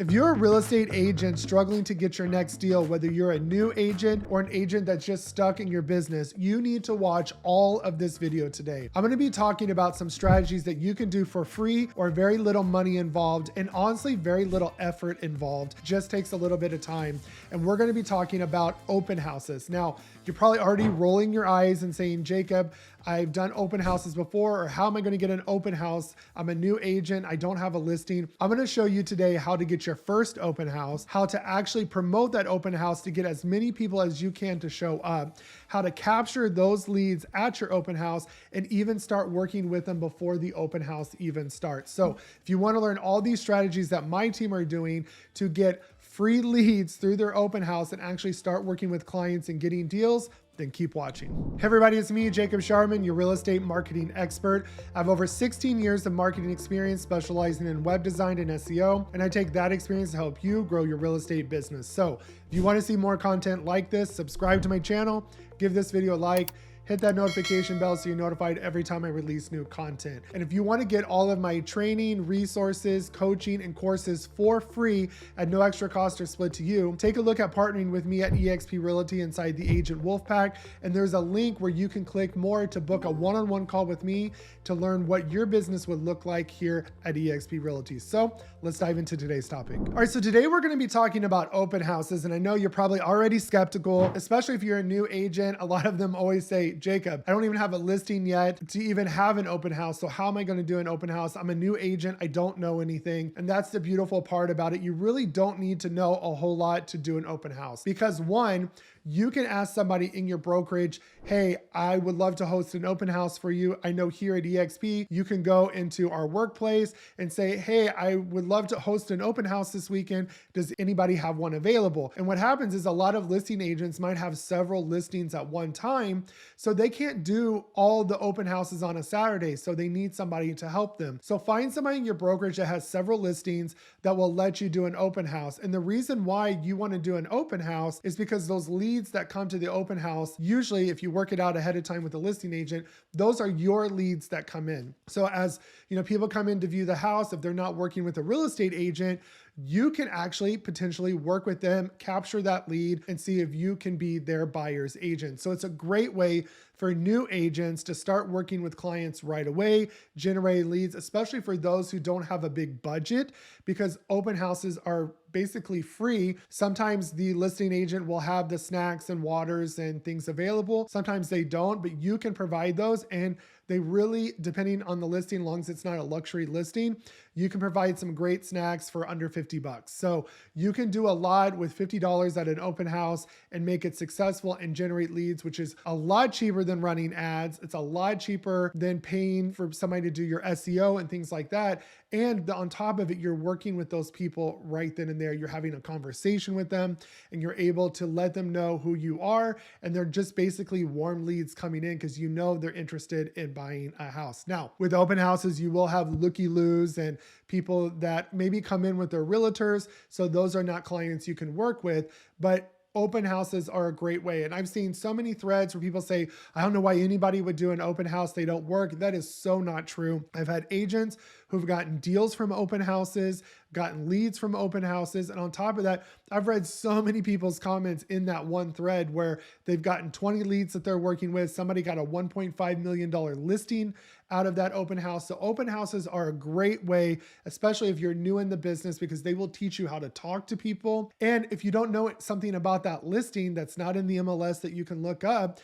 If you're a real estate agent struggling to get your next deal, whether you're a new agent or an agent that's just stuck in your business, you need to watch all of this video today. I'm going to be talking about some strategies that you can do for free or very little money involved, and honestly, very little effort involved. Just takes a little bit of time. And we're going to be talking about open houses. Now, you're probably already rolling your eyes and saying, Jacob, I've done open houses before, or how am I going to get an open house? I'm a new agent. I don't have a listing. I'm going to show you today how to get your first open house, how to actually promote that open house to get as many people as you can to show up, how to capture those leads at your open house, and even start working with them before the open house even starts. So if you want to learn all these strategies that my team are doing to get free leads through their open house and actually start working with clients and getting deals, then keep watching. Hey everybody, it's me, Jacob Shireman, your real estate marketing expert. I have over 16 years of marketing experience specializing in web design and SEO, and I take that experience to help you grow your real estate business. So if you want to see more content like this, subscribe to my channel, give this video a like, hit that notification bell so you're notified every time I release new content. And if you want to get all of my training, resources, coaching, and courses for free at no extra cost or split to you, take a look at partnering with me at eXp Realty inside the Agent Wolfpack. And there's a link where you can click more to book a one-on-one call with me to learn what your business would look like here at eXp Realty. So let's dive into today's topic. All right, so today we're going to be talking about open houses. And I know you're probably already skeptical, especially if you're a new agent. A lot of them always say, Jacob, I don't even have a listing yet to even have an open house. So how am I going to do an open house? I'm a new agent. I don't know anything. And that's the beautiful part about it. You really don't need to know a whole lot to do an open house, because one, you can ask somebody in your brokerage, hey, I would love to host an open house for you. I know here at eXp, you can go into our workplace and say, hey, I would love to host an open house this weekend. Does anybody have one available? And what happens is a lot of listing agents might have several listings at one time, so they can't do all the open houses on a Saturday. So they need somebody to help them. So find somebody in your brokerage that has several listings that will let you do an open house. And the reason why you want to do an open house is because those leads that come to the open house, usually if you work it out ahead of time with a listing agent, those are your leads that come in. So as people come in to view the house, if they're not working with a real estate agent, you can actually potentially work with them, capture that lead, and see if you can be their buyer's agent. So it's a great way for new agents to start working with clients right away, generate leads, especially for those who don't have a big budget, because open houses are basically free. Sometimes the listing agent will have the snacks and waters and things available. Sometimes they don't, but you can provide those. And they really, depending on the listing, as long as it's not a luxury listing, you can provide some great snacks for under 50 bucks. So you can do a lot with $50 at an open house and make it successful and generate leads, which is a lot cheaper than running ads. It's a lot cheaper than paying for somebody to do your SEO and things like that. And on top of it, you're working with those people right then and there. You're having a conversation with them and you're able to let them know who you are. And they're just basically warm leads coming in because they're interested in buying a house. Now, with open houses, you will have looky-loos and people that maybe come in with their realtors. So those are not clients you can work with, but open houses are a great way. And I've seen so many threads where people say, I don't know why anybody would do an open house. They don't work. That is so not true. I've had agents who've gotten deals from open houses, gotten leads from open houses. And on top of that, I've read so many people's comments in that one thread where they've gotten 20 leads that they're working with. Somebody got a $1.5 million listing out of that open house. So open houses are a great way, especially if you're new in the business, because they will teach you how to talk to people. And if you don't know something about that listing that's not in the MLS that you can look up,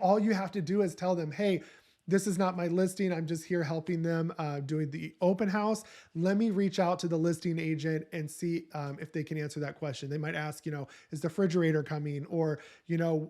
all you have to do is tell them, hey, this is not my listing. I'm just here helping them doing the open house. Let me reach out to the listing agent and see if they can answer that question. They might ask, is the refrigerator coming? Or,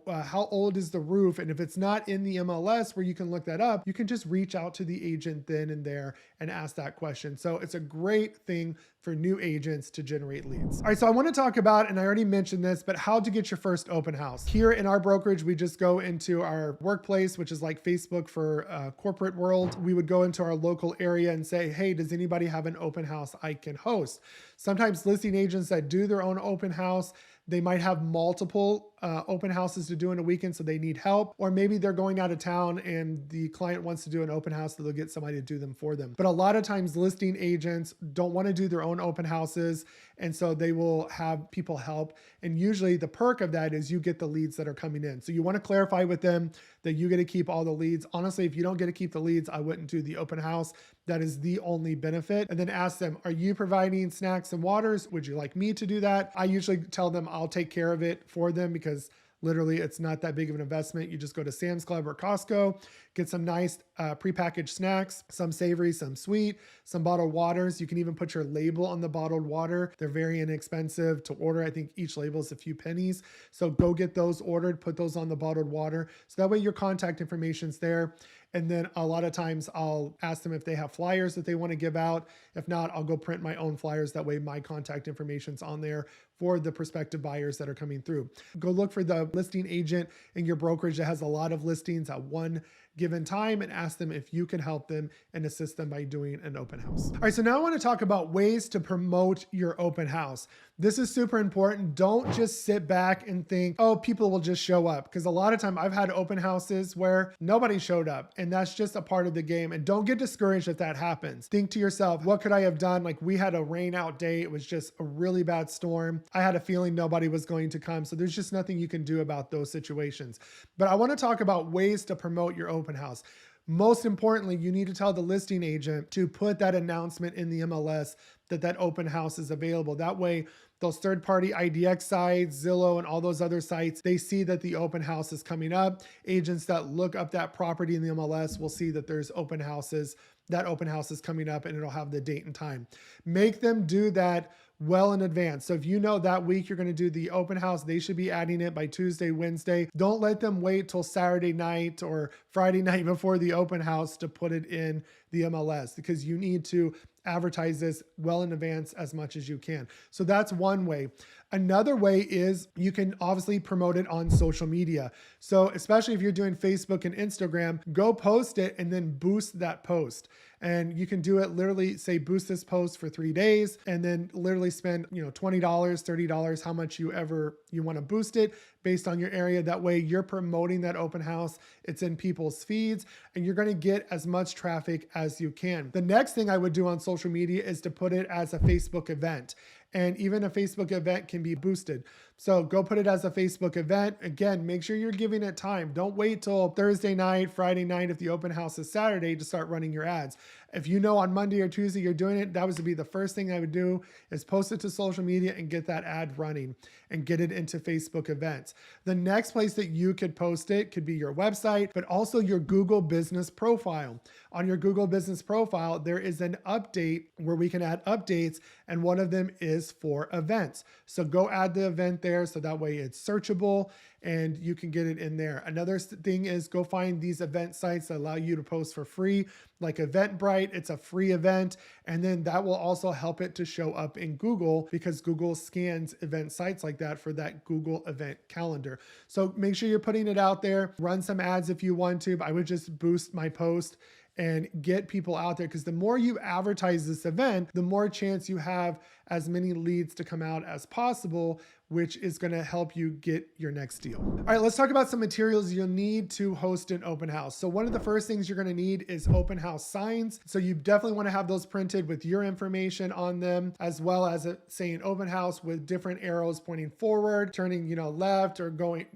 how old is the roof? And if it's not in the MLS where you can look that up, you can just reach out to the agent then and there and ask that question. So it's a great thing for new agents to generate leads. All right, so I want to talk about, and I already mentioned this, but how to get your first open house. Here in our brokerage, we just go into our workplace, which is like Facebook for corporate world. We would go into our local area and say, hey, does anybody have an open house I can host? Sometimes listing agents that do their own open house, they might have multiple open houses to do in a weekend, so they need help. Or maybe they're going out of town and the client wants to do an open house, so they'll get somebody to do them for them. But a lot of times listing agents don't want to do their own open houses And so they will have people help. And usually the perk of that is you get the leads that are coming in. So you want to clarify with them that you get to keep all the leads. Honestly, if you don't get to keep the leads, I wouldn't do the open house. That is the only benefit. And then ask them, are you providing snacks and waters? Would you like me to do that? I usually tell them I'll take care of it for them because literally, it's not that big of an investment. You just go to Sam's Club or Costco, get some nice prepackaged snacks, some savory, some sweet, some bottled waters. You can even put your label on the bottled water. They're very inexpensive to order. I think each label is a few pennies. So go get those ordered, put those on the bottled water. So that way your contact information's there. And then a lot of times I'll ask them if they have flyers that they want to give out. If not, I'll go print my own flyers. That way my contact information's on there for the prospective buyers that are coming through. Go look for the listing agent in your brokerage that has a lot of listings at one given time and ask them if you can help them and assist them by doing an open house. All right, so now I want to talk about ways to promote your open house. This is super important. Don't just sit back and think, oh, people will just show up. Because a lot of time I've had open houses where nobody showed up, and that's just a part of the game. And don't get discouraged if that happens. Think to yourself, what could I have done? Like, we had a rain out day. It was just a really bad storm. I had a feeling nobody was going to come. So there's just nothing you can do about those situations. But I want to talk about ways to promote your open house. Most importantly, you need to tell the listing agent to put that announcement in the MLS that open house is available. That way, those third-party IDX sites, Zillow, and all those other sites, they see that the open house is coming up. Agents that look up that property in the MLS will see that there's open houses. That open house is coming up and it'll have the date and time. Make them do that well in advance. So if you know that week you're going to do the open house, they should be adding it by Tuesday, Wednesday. Don't let them wait till Saturday night or Friday night before the open house to put it in the MLS, because you need to advertise this well in advance as much as you can. So that's one way. Another way is you can obviously promote it on social media. So especially if you're doing Facebook and Instagram, go post it and then boost that post. And you can do it literally, say, boost this post for 3 days and then literally spend, $20, $30, how much you want to boost it based on your area. That way you're promoting that open house. It's in people's feeds and you're going to get as much traffic as you can. The next thing I would do on social media is to put it as a Facebook event. And even a Facebook event can be boosted. So go put it as a Facebook event. Again, make sure you're giving it time. Don't wait till Thursday night, Friday night, if the open house is Saturday, to start running your ads. If you know on Monday or Tuesday you're doing it, that would be the first thing I would do, is post it to social media and get that ad running and get it into Facebook events. The next place that you could post it could be your website, but also your Google business profile. On your Google business profile, there is an update where we can add updates, and one of them is for events. So go add the event there so that way it's searchable and you can get it in there. Another thing is go find these event sites that allow you to post for free, like Eventbrite. It's a free event. And then that will also help it to show up in Google, because Google scans event sites like that for that Google event calendar. So make sure you're putting it out there. Run some ads if you want to, but I would just boost my post and get people out there, because the more you advertise this event, the more chance you have as many leads to come out as possible, which is going to help you get your next deal. All right, let's talk about some materials you'll need to host an open house. So one of the first things you're going to need is open house signs. So you definitely want to have those printed with your information on them, as well as saying open house with different arrows pointing forward, turning, left, or going,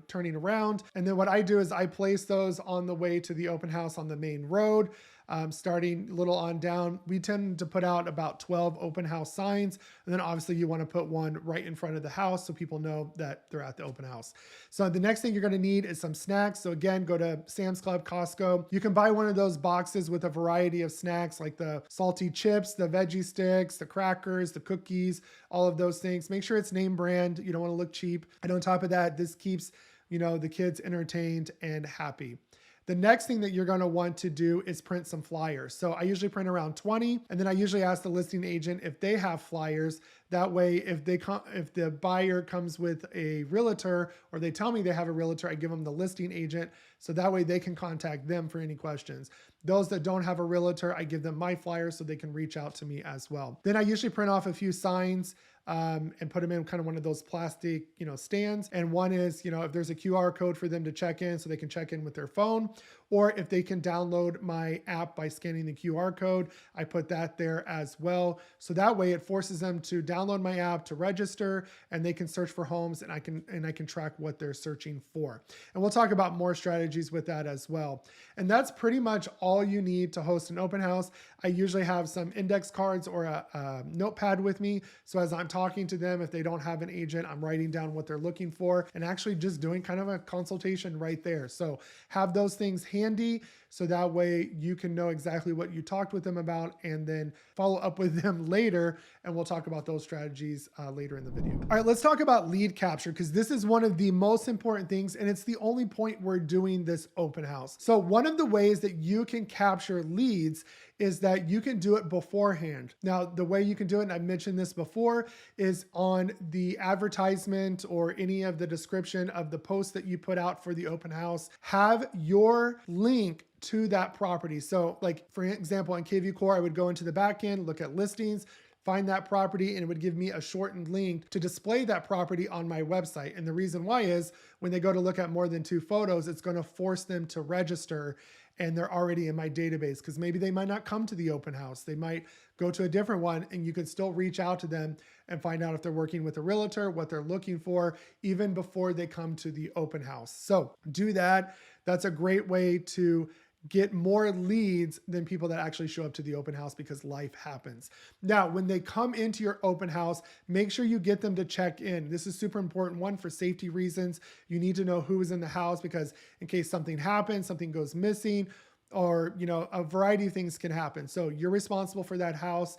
turning around. And then what I do is I place those on the way to the open house on the main road. Starting a little on down, we tend to put out about 12 open house signs. And then obviously you want to put one right in front of the house so people know that they're at the open house. So the next thing you're going to need is some snacks. So again, go to Sam's Club, Costco. You can buy one of those boxes with a variety of snacks, like the salty chips, the veggie sticks, the crackers, the cookies, all of those things. Make sure it's name brand. You don't want to look cheap. And on top of that, this keeps, the kids entertained and happy. The next thing that you're going to want to do is print some flyers. So I usually print around 20, and then I usually ask the listing agent if they have flyers. That way, if the buyer comes with a realtor, or they tell me they have a realtor, I give them the listing agent. So that way they can contact them for any questions. Those that don't have a realtor, I give them my flyers so they can reach out to me as well. Then I usually print off a few signs and put them in kind of one of those plastic, stands. And one is, if there's a QR code for them to check in so they can check in with their phone, or if they can download my app by scanning the QR code, I put that there as well. So that way it forces them to download my app to register, and they can search for homes, and I can track what they're searching for. And we'll talk about more strategies with that as well. And that's pretty much all you need to host an open house. I usually have some index cards or a notepad with me. So as I'm talking to them, if they don't have an agent, I'm writing down what they're looking for and actually just doing kind of a consultation right there. So have those things handy, so that way you can know exactly what you talked with them about, and then follow up with them later. And we'll talk about those strategies later in the video. All right, let's talk about lead capture, because this is one of the most important things, and it's the only point we're doing this open house. So one of the ways that you can capture leads is that you can do it beforehand. Now, the way you can do it, and I've mentioned this before, is on the advertisement or any of the description of the post that you put out for the open house, have your link to that property. So like, for example, in KV Core, I would go into the back end, look at listings, find that property, and it would give me a shortened link to display that property on my website. And the reason why is when they go to look at more than 2 photos, it's going to force them to register, and they're already in my database, because maybe they might not come to the open house. They might go to a different one, and you can still reach out to them and find out if they're working with a realtor, what they're looking for, even before they come to the open house. So do that. That's a great way to get more leads than people that actually show up to the open house, because life happens. Now, when they come into your open house, make sure you get them to check in. This is super important. One, for safety reasons, you need to know who is in the house, because in case something happens, something goes missing, or, a variety of things can happen. So you're responsible for that house.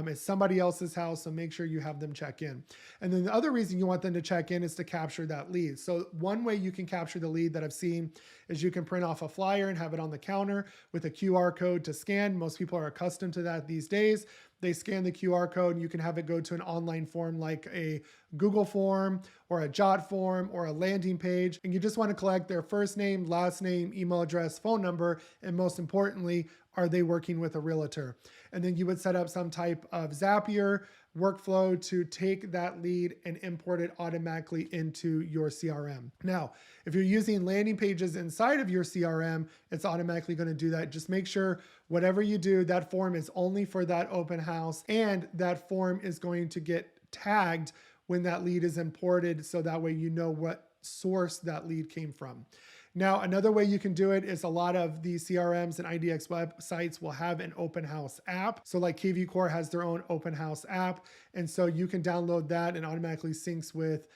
It's somebody else's house, so make sure you have them check in. And then the other reason you want them to check in is to capture that lead. So one way you can capture the lead that I've seen is you can print off a flyer and have it on the counter with a QR code to scan. Most people are accustomed to that these days. They scan the QR code, and you can have it go to an online form like a Google form or a Jot form or a landing page. And you just want to collect their first name, last name, email address, phone number, and most importantly, are they working with a realtor? And then you would set up some type of Zapier workflow to take that lead and import it automatically into your CRM. Now, if you're using landing pages inside of your CRM, it's automatically going to do that. Just make sure whatever you do, that form is only for that open house, and that form is going to get tagged when that lead is imported, so that way you know what source that lead came from. Now, another way you can do it is a lot of the CRMs and IDX websites will have an open house app. So like KV Core has their own open house app. And so you can download that, and automatically syncs with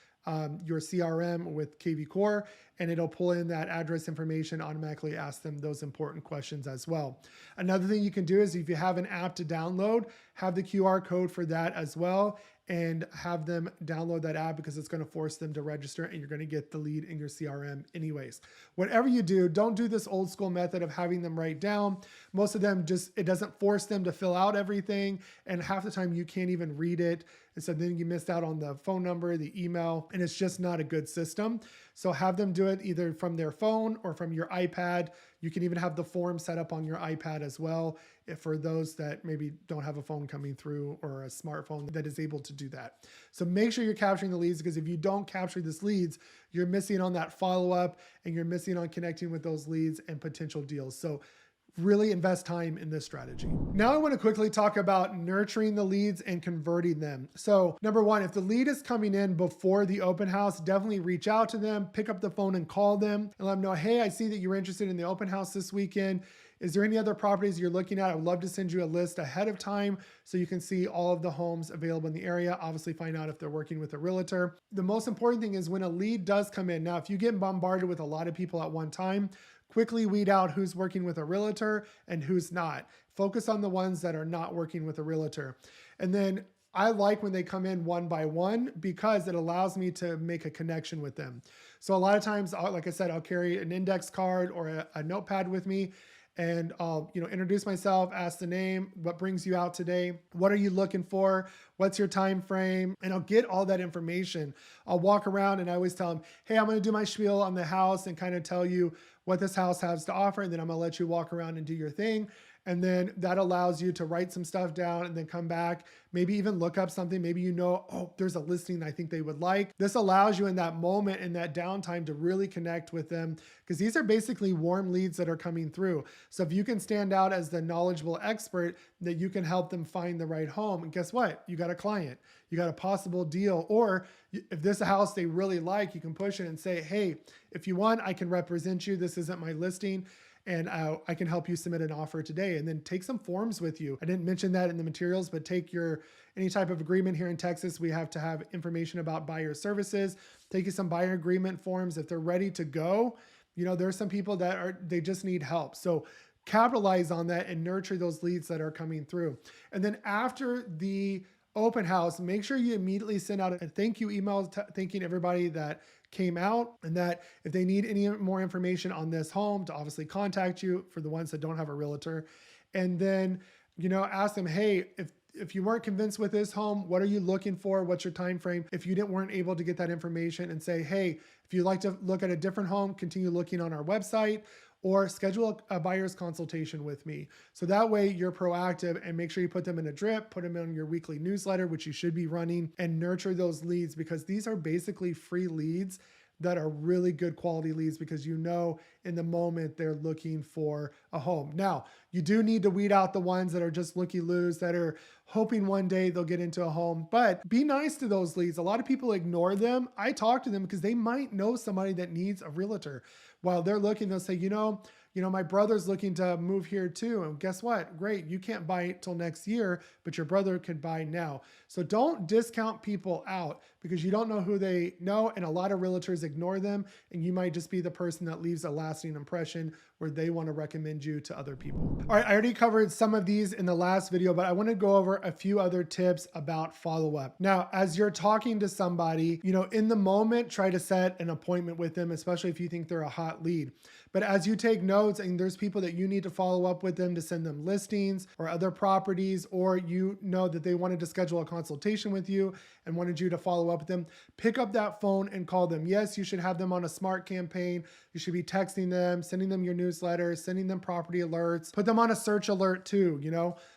your CRM with KV Core, and it'll pull in that address information, automatically ask them those important questions as well. Another thing you can do is, if you have an app to download, have the QR code for that as well, and have them download that app, because it's going to force them to register, and you're going to get the lead in your CRM anyways. Whatever you do, don't do this old school method of having them write down. Most of them it doesn't force them to fill out everything, and half the time you can't even read it. And so then you missed out on the phone number, the email, and it's just not a good system. So have them do it either from their phone or from your iPad. You can even have the form set up on your iPad as well, if for those that maybe don't have a phone coming through or a smartphone that is able to do that. So make sure you're capturing the leads, because if you don't capture these leads, you're missing on that follow-up, and you're missing on connecting with those leads and potential deals. So really invest time in this strategy. Now I want to quickly talk about nurturing the leads and converting them. So number one, if the lead is coming in before the open house, definitely reach out to them, pick up the phone and call them and let them know, hey, I see that you're interested in the open house this weekend. Is there any other properties you're looking at? I would love to send you a list ahead of time so you can see all of the homes available in the area. Obviously find out if they're working with a realtor. The most important thing is when a lead does come in. Now, if you get bombarded with a lot of people at one time, quickly weed out who's working with a realtor and who's not. Focus on the ones that are not working with a realtor. And then I like when they come in one by one, because it allows me to make a connection with them. So a lot of times, like I said, I'll carry an index card or a notepad with me, and I'll introduce myself, ask the name, what brings you out today, what are you looking for, what's your time frame, and I'll get all that information. I'll walk around and I always tell them, hey, I'm going to do my spiel on the house and kind of tell you what this house has to offer, and then I'm going to let you walk around and do your thing. And then that allows you to write some stuff down and then come back, maybe even look up something. Maybe you know, oh, there's a listing I think they would like. This allows you in that moment, in that downtime, to really connect with them, because these are basically warm leads that are coming through. So if you can stand out as the knowledgeable expert, that you can help them find the right home, and guess what? You got a client, you got a possible deal. Or if this is a house they really like, you can push it and say, hey, if you want, I can represent you. This isn't my listing, and I can help you submit an offer today. And then take some forms with you. I didn't mention that in the materials, but take any type of agreement. Here in Texas, we have to have information about buyer services. Take you some buyer agreement forms. If they're ready to go, there are some people that they just need help. So capitalize on that and nurture those leads that are coming through. And then after the open house, make sure you immediately send out a thank you email thanking everybody that came out, and that if they need any more information on this home, to obviously contact you for the ones that don't have a realtor. And then, ask them, hey, if you weren't convinced with this home, what are you looking for? What's your time frame? If you weren't able to get that information, and say, hey, if you'd like to look at a different home, continue looking on our website, or schedule a buyer's consultation with me. So that way you're proactive, and make sure you put them in a drip, put them in your weekly newsletter, which you should be running, and nurture those leads, because these are basically free leads that are really good quality leads, because in the moment they're looking for a home. Now, you do need to weed out the ones that are just looky-loos, that are hoping one day they'll get into a home, but be nice to those leads. A lot of people ignore them. I talk to them because they might know somebody that needs a realtor. While they're looking, they'll say, my brother's looking to move here too. And guess what? Great. You can't buy till next year, but your brother could buy now. So don't discount people out, because you don't know who they know. And a lot of realtors ignore them. And you might just be the person that leaves a lasting impression where they want to recommend you to other people. All right. I already covered some of these in the last video, but I want to go over a few other tips about follow-up. Now, as you're talking to somebody, in the moment, try to set an appointment with them, especially if you think they're a hot lead. But as you take notes, and there's people that you need to follow up with them to send them listings or other properties, or that they wanted to schedule a consultation with you and wanted you to follow up with them, pick up that phone and call them. Yes, you should have them on a smart campaign. You should be texting them, sending them your newsletter, sending them property alerts, put them on a search alert too,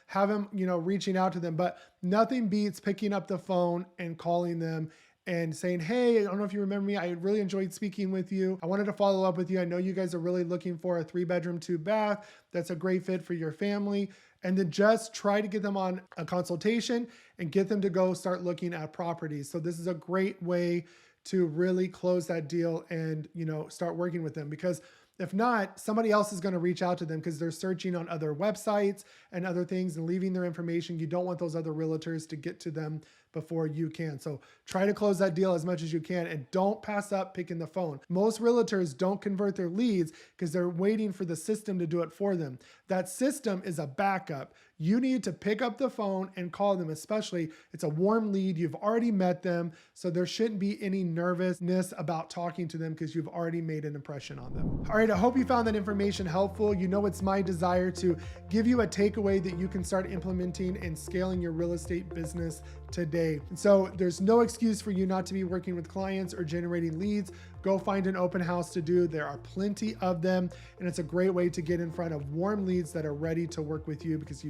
have them, reaching out to them. But nothing beats picking up the phone and calling them and saying, hey, I don't know if you remember me. I really enjoyed speaking with you. I wanted to follow up with you. I know you guys are really looking for a 3-bedroom, 2-bath. That's a great fit for your family. And then just try to get them on a consultation and get them to go start looking at properties. So this is a great way to really close that deal and, start working with them, because if not, somebody else is going to reach out to them because they're searching on other websites and other things and leaving their information. You don't want those other realtors to get to them before you can. So try to close that deal as much as you can, and don't pass up picking the phone. Most realtors don't convert their leads because they're waiting for the system to do it for them. That system is a backup. You need to pick up the phone and call them, especially it's a warm lead. You've already met them, so there shouldn't be any nervousness about talking to them because you've already made an impression on them. All right, I hope you found that information helpful. It's my desire to give you a takeaway that you can start implementing and scaling your real estate business today. And so there's no excuse for you not to be working with clients or generating leads. Go find an open house to do. There are plenty of them, and it's a great way to get in front of warm leads that are ready to work with you because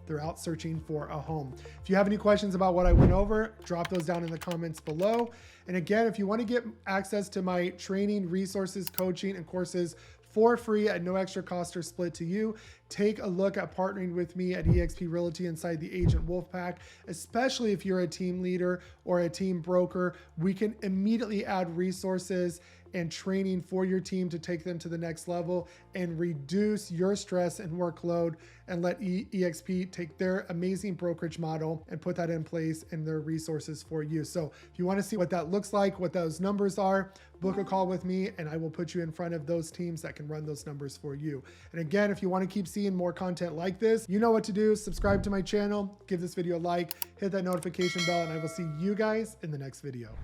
they're out searching for a home. If you have any questions about what I went over, drop those down in the comments below. And again, if you want to get access to my training, resources, coaching, and courses for free at no extra cost or split to you, take a look at partnering with me at eXp Realty inside the Agent Wolfpack. Especially if you're a team leader or a team broker, we can immediately add resources and training for your team to take them to the next level and reduce your stress and workload, and let eXp take their amazing brokerage model and put that in place and their resources for you. So if you want to see what that looks like, what those numbers are, book a call with me and I will put you in front of those teams that can run those numbers for you. And again, if you want to keep seeing more content like this, you know what to do. Subscribe to my channel, give this video a like, hit that notification bell, and I will see you guys in the next video.